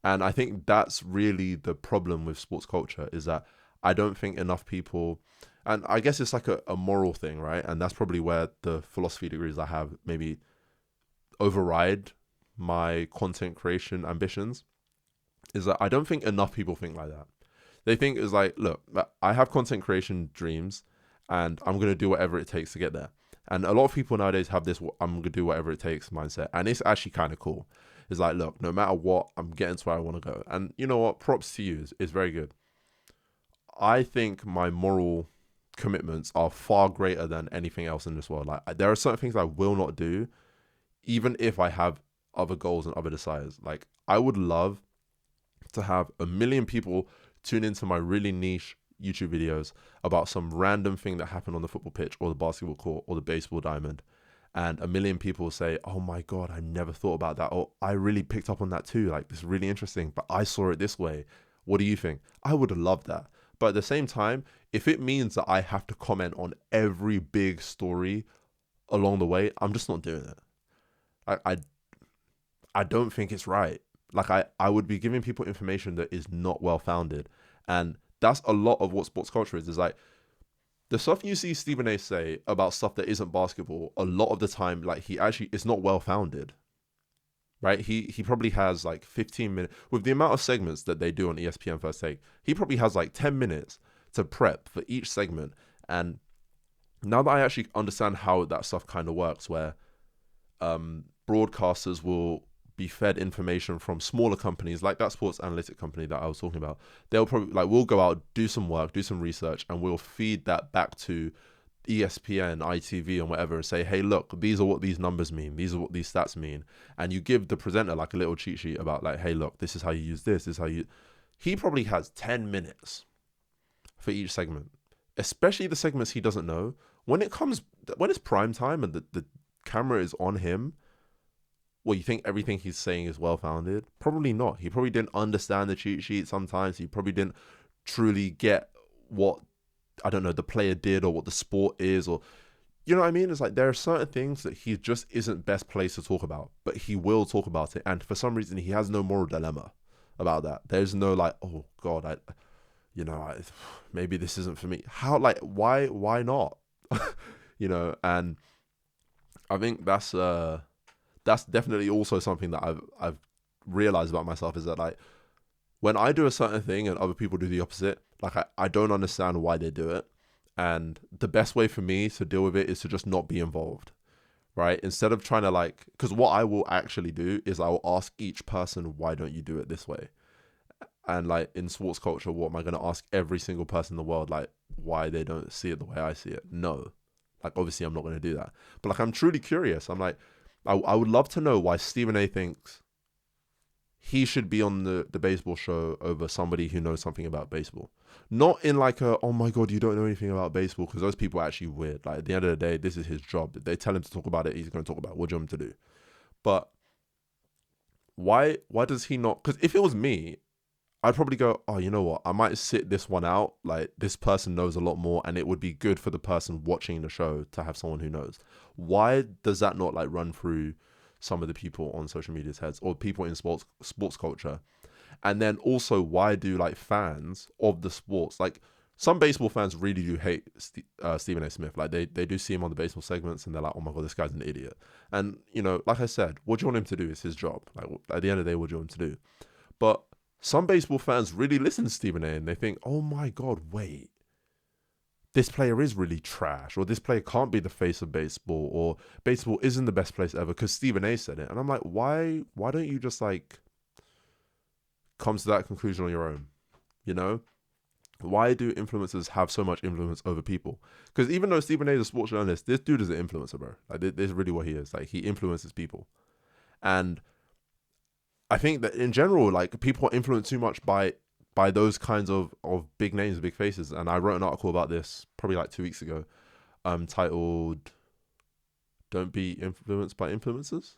And I think that's really the problem with sports culture, is that I don't think enough people, and I guess it's like a moral thing, right? And that's probably where the philosophy degrees I have maybe override my content creation ambitions, is that I don't think enough people think like that. They think it's like, look, I have content creation dreams and I'm going to do whatever it takes to get there. And a lot of people nowadays have this I'm going to do whatever it takes mindset. And it's actually kind of cool. It's like, look, no matter what, I'm getting to where I want to go. And you know what? Props to you. It's very good. I think my moral commitments are far greater than anything else in this world. Like, there are certain things I will not do, even if I have other goals and other desires. Like, I would love to have 1 million people tune into my really niche YouTube videos about some random thing that happened on the football pitch or the basketball court or the baseball diamond, and 1 million people say, oh my God, I never thought about that, or I really picked up on that too, like, this is really interesting, but I saw it this way, what do you think? I would love that. But at the same time, if it means that I have to comment on every big story along the way, I'm just not doing it. I don't think it's right. Like, I would be giving people information that is not well founded. And that's a lot of what sports culture is like, the stuff you see Stephen A say about stuff that isn't basketball, a lot of the time, like, he actually, it's not well founded, right? He probably has like 15 minutes, with the amount of segments that they do on ESPN First Take, he probably has like 10 minutes to prep for each segment. And now that I actually understand how that stuff kind of works, where broadcasters will be fed information from smaller companies like that sports analytic company that I was talking about, they'll probably, like, we'll go out, do some work, do some research, and we'll feed that back to ESPN, ITV, and whatever, and say, hey, look, these are what these numbers mean, these are what these stats mean. And you give the presenter like a little cheat sheet about, like, hey, look, this is how you use this is how you. He probably has 10 minutes for each segment, especially the segments he doesn't know. When it's prime time and the camera is on him, well, you think everything he's saying is well-founded? Probably not. He probably didn't understand the cheat sheet sometimes. He probably didn't truly get what, I don't know, the player did, or what the sport is, or, you know what I mean? It's like, there are certain things that he just isn't best placed to talk about, but he will talk about it. And for some reason, he has no moral dilemma about that. There's no like, oh God, maybe this isn't for me. How, like, why not? You know, and I think that's definitely also something that I've realized about myself, is that, like, when I do a certain thing and other people do the opposite, like, I don't understand why they do it. And the best way for me to deal with it is to just not be involved, right? Instead of trying to, like, because what I will actually do is I will ask each person, why don't you do it this way? And, like, in sports culture, what am I going to ask every single person in the world, like, why they don't see it the way I see it? No. Like, obviously I'm not going to do that. But, like, I'm truly curious. I'm like, I would love to know why Stephen A thinks he should be on the baseball show over somebody who knows something about baseball. Not in like a, oh my God, you don't know anything about baseball, because those people are actually weird. Like, at the end of the day, this is his job. If they tell him to talk about it, he's going to talk about it. What do you want him to do? But why does he not? Because if it was me, I'd probably go, oh, you know what? I might sit this one out. Like, this person knows a lot more, and it would be good for the person watching the show to have someone who knows. Why does that not like run through some of the people on social media's heads, or people in sports culture? And then also, why do like fans of the sports, like some baseball fans really do hate Stephen A. Smith. Like they do see him on the baseball segments and they're like, oh my God, this guy's an idiot. And, you know, like I said, what do you want him to do? It's his job. Like, at the end of the day, what do you want him to do? But some baseball fans really listen to Stephen A. and they think, oh my God, wait, this player is really trash, or this player can't be the face of baseball, or baseball isn't the best place ever because Stephen A. said it. And I'm like, why don't you just like come to that conclusion on your own? You know, why do influencers have so much influence over people? Because even though Stephen A. is a sports journalist, this dude is an influencer, bro. Like, this is really what he is. Like, he influences people. And I think that in general, like, people are influenced too much by those kinds of big names, big faces. And I wrote an article about this probably like 2 weeks ago, titled "Don't Be Influenced by Influencers,"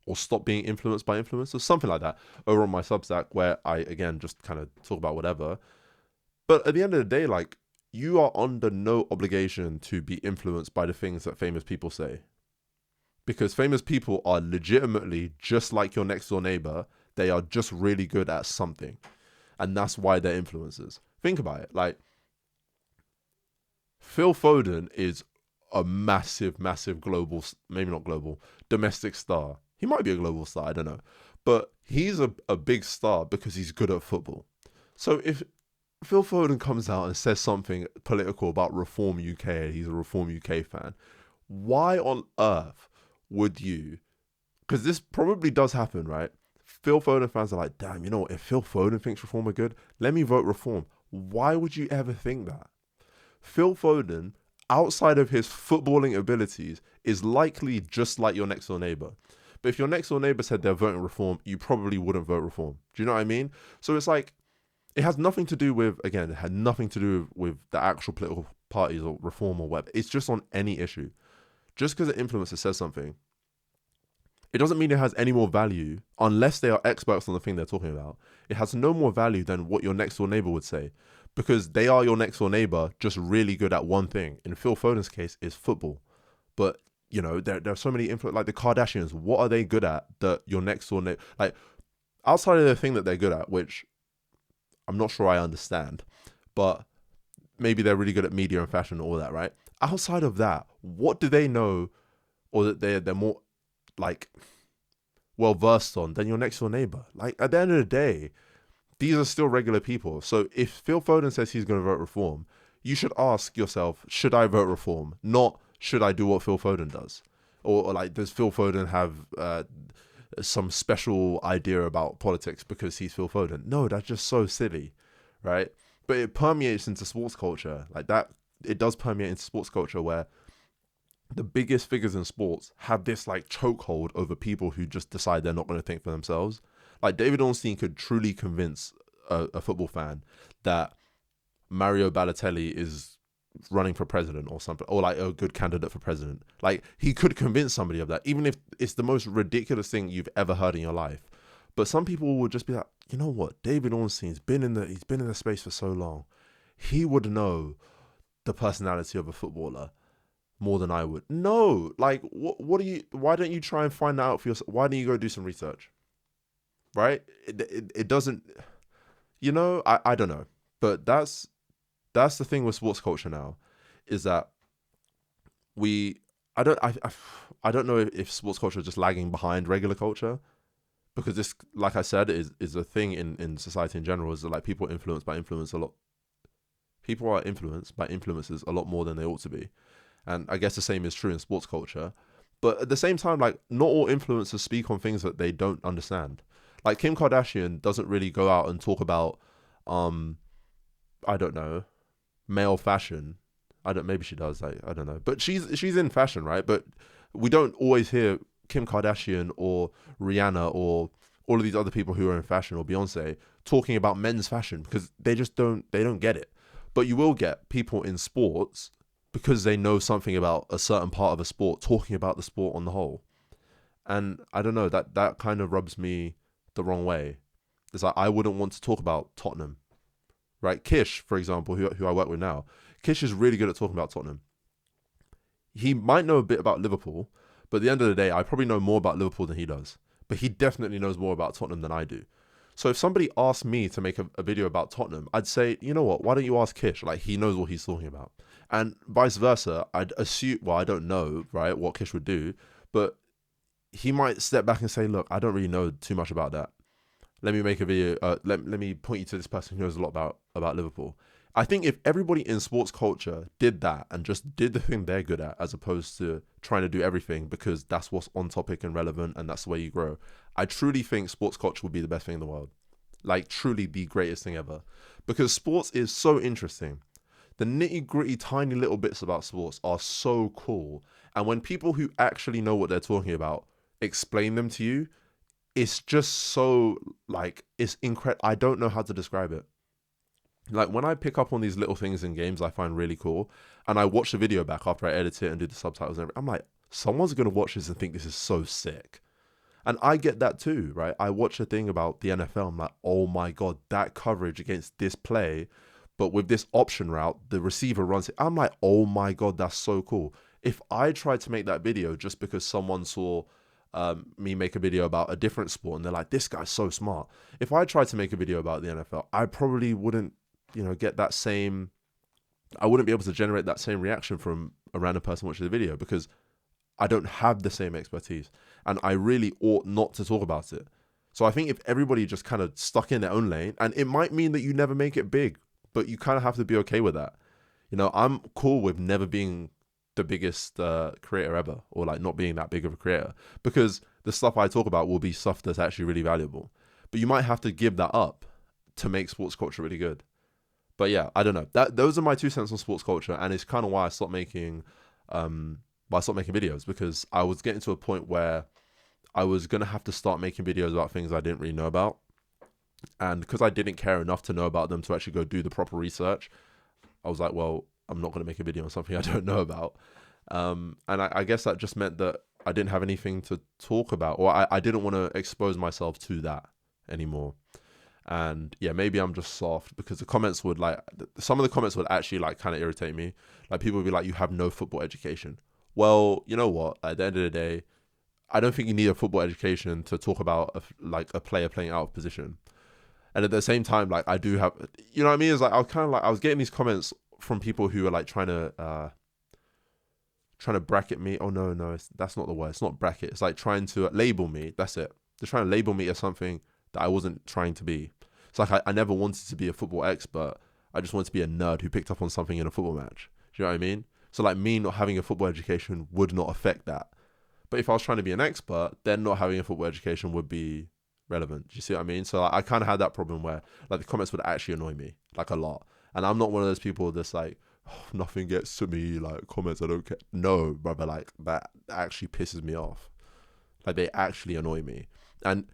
or "Stop Being Influenced by Influencers," something like that, over on my Substack, where I, again, just kind of talk about whatever. But at the end of the day, like, you are under no obligation to be influenced by the things that famous people say. Because famous people are legitimately just like your next door neighbor. They are just really good at something. And that's why they're influencers. Think about it. Like, Phil Foden is a massive, massive global, maybe not global, domestic star. He might be a global star, I don't know. But he's a big star because he's good at football. So if Phil Foden comes out and says something political about Reform UK, he's a Reform UK fan, why on earth would you? Because this probably does happen, right? Phil Foden fans are like, damn, you know what? If Phil Foden thinks Reform are good, let me vote Reform. Why would you ever think that? Phil Foden, outside of his footballing abilities, is likely just like your next door neighbor. But if your next door neighbor said they're voting Reform, you probably wouldn't vote Reform. Do you know what I mean? So it's like, it has nothing to do with, again, it had nothing to do with the actual political parties or Reform or whatever. It's just on any issue. Just because an influencer says something, it doesn't mean it has any more value unless they are experts on the thing they're talking about. It has no more value than what your next door neighbor would say, because they are your next door neighbor, just really good at one thing. In Phil Foden's case, is football. But, you know, there are so many influencers, like the Kardashians. What are they good at that your next door neighbor, like, outside of the thing that they're good at, which I'm not sure I understand, but maybe they're really good at media and fashion and all that, right? Outside of that, what do they know, or that they're more like well versed on than your next door neighbor? Like, at the end of the day, these are still regular people. So if Phil Foden says he's going to vote Reform, you should ask yourself, should I vote Reform? Not, should I do what Phil Foden does? Or like, does Phil Foden have some special idea about politics because he's Phil Foden? No, that's just so silly, right? But it permeates into sports culture like that. It does permeate into sports culture, where the biggest figures in sports have this like chokehold over people who just decide they're not going to think for themselves. Like, David Ornstein could truly convince a football fan that Mario Balotelli is running for president or something, or like a good candidate for president. Like, he could convince somebody of that, even if it's the most ridiculous thing you've ever heard in your life. But some people would just be like, you know what, David Ornstein's been in the space for so long, he would know the personality of a footballer more than I would. No, like, why don't you try and find that out for yourself? Why don't you go do some research? Right? It doesn't, you know, I don't know. But that's the thing with sports culture now, is that I don't know if sports culture is just lagging behind regular culture, because this, like I said, is a thing in society in general, is that like people are influenced by influence a lot. People are influenced by influences a lot more than they ought to be. And I guess the same is true in sports culture. But at the same time, like, not all influencers speak on things that they don't understand. Like, Kim Kardashian doesn't really go out and talk about, I don't know, male fashion. Maybe she does. I don't know. But she's in fashion, right? But we don't always hear Kim Kardashian or Rihanna or all of these other people who are in fashion or Beyonce talking about men's fashion because they don't get it. But you will get people in sports because they know something about a certain part of a sport talking about the sport on the whole. And I don't know, that kind of rubs me the wrong way. It's like I wouldn't want to talk about Tottenham, right? Kish, for example, who I work with now, Kish is really good at talking about Tottenham. He might know a bit about Liverpool, but at the end of the day, I probably know more about Liverpool than he does. But he definitely knows more about Tottenham than I do. So if somebody asked me to make a video about Tottenham, I'd say, you know what, why don't you ask Kish? Like, he knows what he's talking about. And vice versa, I'd assume, well, I don't know, right, what Kish would do, but he might step back and say, look, I don't really know too much about that. Let me make a video, let me point you to this person who knows a lot about Liverpool. I think if everybody in sports culture did that and just did the thing they're good at, as opposed to trying to do everything because that's what's on topic and relevant and that's the way you grow, I truly think sports culture would be the best thing in the world. Like, truly the greatest thing ever. Because sports is so interesting. The nitty gritty tiny little bits about sports are so cool. And when people who actually know what they're talking about explain them to you, it's just so, like, it's incredible. I don't know how to describe it. Like, when I pick up on these little things in games I find really cool, and I watch the video back after I edit it and do the subtitles and everything, I'm like, someone's going to watch this and think this is so sick. And I get that too, right? I watch a thing about the NFL, I'm like, oh my God, that coverage against this play, but with this option route, the receiver runs it. I'm like, oh my God, that's so cool. If I tried to make that video just because someone saw me make a video about a different sport and they're like, this guy's so smart. If I tried to make a video about the NFL, I probably wouldn't, get that same, I wouldn't be able to generate that same reaction from a random person watching the video because I don't have the same expertise and I really ought not to talk about it. So I think if everybody just kind of stuck in their own lane, and it might mean that you never make it big, but you kind of have to be okay with that. I'm cool with never being the biggest creator ever, or like not being that big of a creator, because the stuff I talk about will be stuff that's actually really valuable. But you might have to give that up to make sports culture really good. But yeah, I don't know. Those are my 2 cents on sports culture, and it's kind of why I stopped making videos, because I was getting to a point where I was gonna have to start making videos about things I didn't really know about, and because I didn't care enough to know about them to actually go do the proper research, I was like, well, I'm not gonna make a video on something I don't know about, and I guess that just meant that I didn't have anything to talk about, or I didn't want to expose myself to that anymore. And yeah, maybe I'm just soft, because the comments would some of the comments would actually kind of irritate me. Like, people would be like, you have no football education. Well, you know what? At the end of the day, I don't think you need a football education to talk about a player playing out of position. And at the same time, I do have, you know what I mean? It's like, I was getting these comments from people who are trying to bracket me. Oh no, that's not the word. It's not bracket. It's like trying to label me. That's it. They're trying to label me as something that I wasn't trying to be. It's like I never wanted to be a football expert. I just wanted to be a nerd who picked up on something in a football match. Do you know what I mean? So me not having a football education would not affect that. But if I was trying to be an expert, then not having a football education would be relevant. Do you see what I mean? So I kind of had that problem where the comments would actually annoy me a lot. And I'm not one of those people that's like, oh, nothing gets to me, comments, I don't care. No, brother, that actually pisses me off. They actually annoy me. And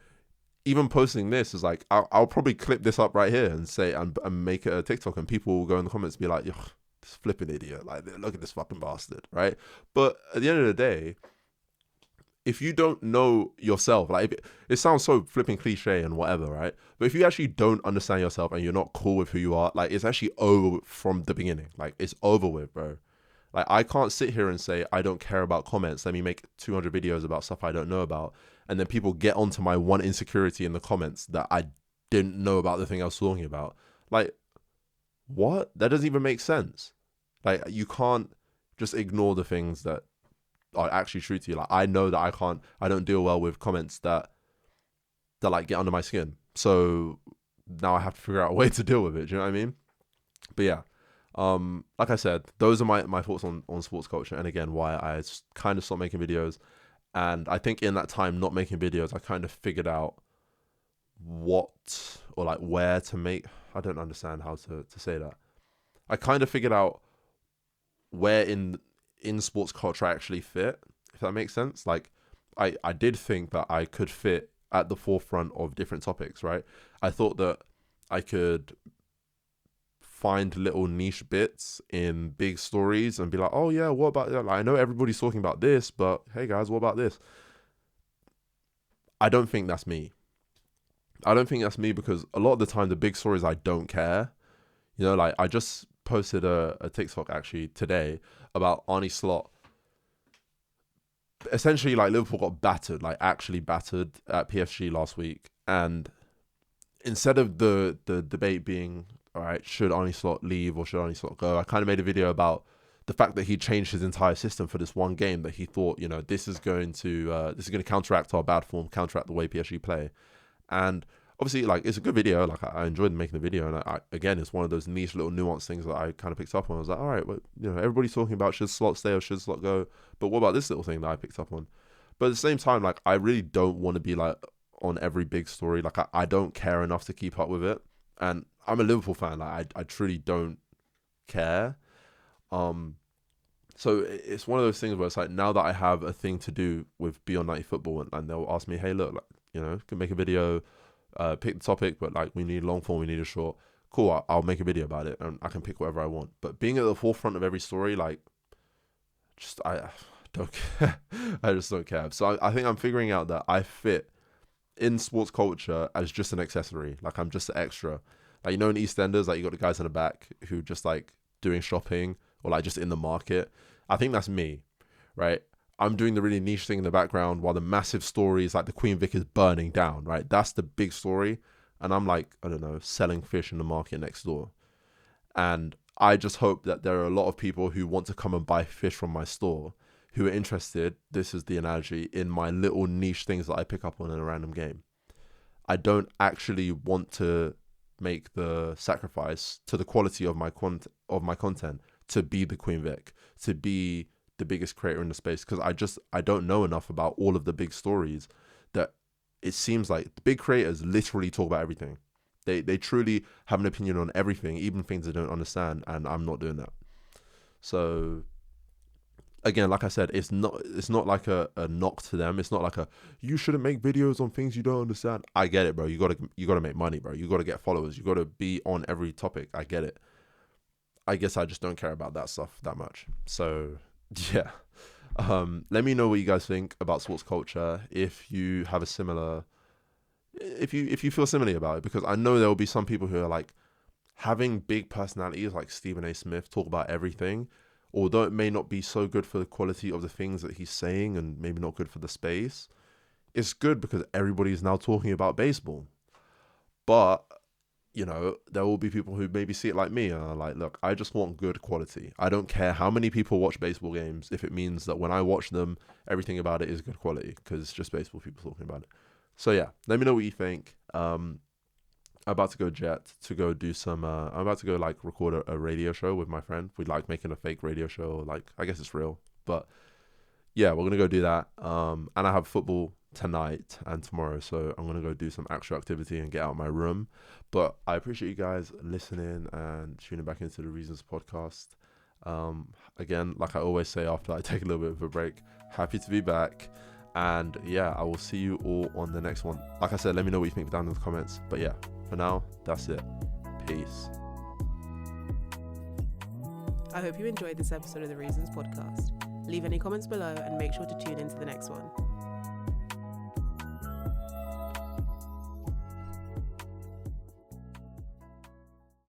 even posting this is I'll probably clip this up right here and say and make it a TikTok, and people will go in the comments and be like, this flipping idiot, look at this fucking bastard, right? But at the end of the day, if you don't know yourself, it sounds so flipping cliche and whatever, right? But if you actually don't understand yourself and you're not cool with who you are, it's actually over from the beginning. It's over with, bro. I can't sit here and say, I don't care about comments. Let me make 200 videos about stuff I don't know about. And then people get onto my one insecurity in the comments that I didn't know about the thing I was talking about. What? That doesn't even make sense. You can't just ignore the things that are actually true to you. I know that I don't deal well with comments that get under my skin. So now I have to figure out a way to deal with it. Do you know what I mean? But yeah. Like I said, those are my thoughts on sports culture, and again, why I kind of stopped making videos. And I think in that time not making videos, I kind of figured out what, or where to make, I don't understand how to say that. I kind of figured out where in sports culture I actually fit, if that makes sense. I did think that I could fit at the forefront of different topics, right? I thought that I could find little niche bits in big stories and be like, oh yeah, what about that? Like, I know everybody's talking about this, but hey guys, what about this? I don't think that's me. I don't think that's me because a lot of the time the big stories I don't care. You know, like I just posted a TikTok actually today about Arnie Slot. Essentially, like Liverpool got battered, like actually battered at PSG last week. And instead of the debate being, all right, should Arnie Slot leave or should Arnie Slot go, I kind of made a video about the fact that he changed his entire system for this one game that he thought, you know, this is going to counteract our bad form, counteract the way PSG play. And obviously, like, it's a good video. Like, I enjoyed making the video. And again, it's one of those niche little nuanced things that I kind of picked up on. I was like, all right, well, you know, everybody's talking about should Slot stay or should Slot go. But what about this little thing that I picked up on? But at the same time, like, I really don't want to be like on every big story. Like, I don't care enough to keep up with it. And I'm a Liverpool fan. Like, I truly don't care. So it's one of those things where it's like, now that I have a thing to do with Beyond 90 Football, and they'll ask me, hey, look, like, you know, can make a video, pick the topic, but like we need long form, we need a short. Cool, I'll make a video about it, and I can pick whatever I want. But being at the forefront of every story, like, just I don't care. I just don't care. So I think I'm figuring out that I fit in sports culture as just an accessory. Like, I'm just an extra. Like, you know, in EastEnders, like, you got the guys in the back who just like doing shopping or like just in the market. I think that's me, right? I'm doing the really niche thing in the background while the massive story is like the Queen Vic is burning down, right? That's the big story. And I'm like, I don't know, selling fish in the market next door. And I just hope that there are a lot of people who want to come and buy fish from my store who are interested, this is the analogy, in my little niche things that I pick up on in a random game. I don't actually want to make the sacrifice to the quality of my content to be the Queen Vic, to be the biggest creator in the space, because I don't know enough about all of the big stories that it seems like the big creators literally talk about everything. They truly have an opinion on everything, even things they don't understand, and I'm not doing that. So again, like I said, it's not like a knock to them. It's not like you shouldn't make videos on things you don't understand. I get it, bro. You gotta make money, bro. You gotta get followers. You gotta be on every topic. I get it. I guess I just don't care about that stuff that much. So yeah. Let me know what you guys think about sports culture. If you have a similar, if you feel similarly about it, because I know there will be some people who are like, having big personalities like Stephen A. Smith talk about everything, although it may not be so good for the quality of the things that he's saying and maybe not good for the space, it's good because everybody is now talking about baseball. But you know, there will be people who maybe see it like me and are like, look, I just want good quality. I don't care how many people watch baseball games if it means that when I watch them, everything about it is good quality, because it's just baseball people talking about it. So yeah, let me know what you think. I'm about to go jet to go do some, I'm about to go like record a radio show with my friend. We're like making a fake radio show, like, I guess it's real, but yeah, we're going to go do that. And I have football tonight and tomorrow, so I'm gonna go do some actual activity and get out of my room. But I appreciate you guys listening and tuning back into the Reasons podcast. Again, like I always say after I take a little bit of a break, happy to be back, and yeah, I will see you all on the next one. Like I said, let me know what you think down in the comments. But yeah, for now, that's it. Peace. I hope you enjoyed this episode of the Reasons podcast. Leave any comments below and make sure to tune into the next one.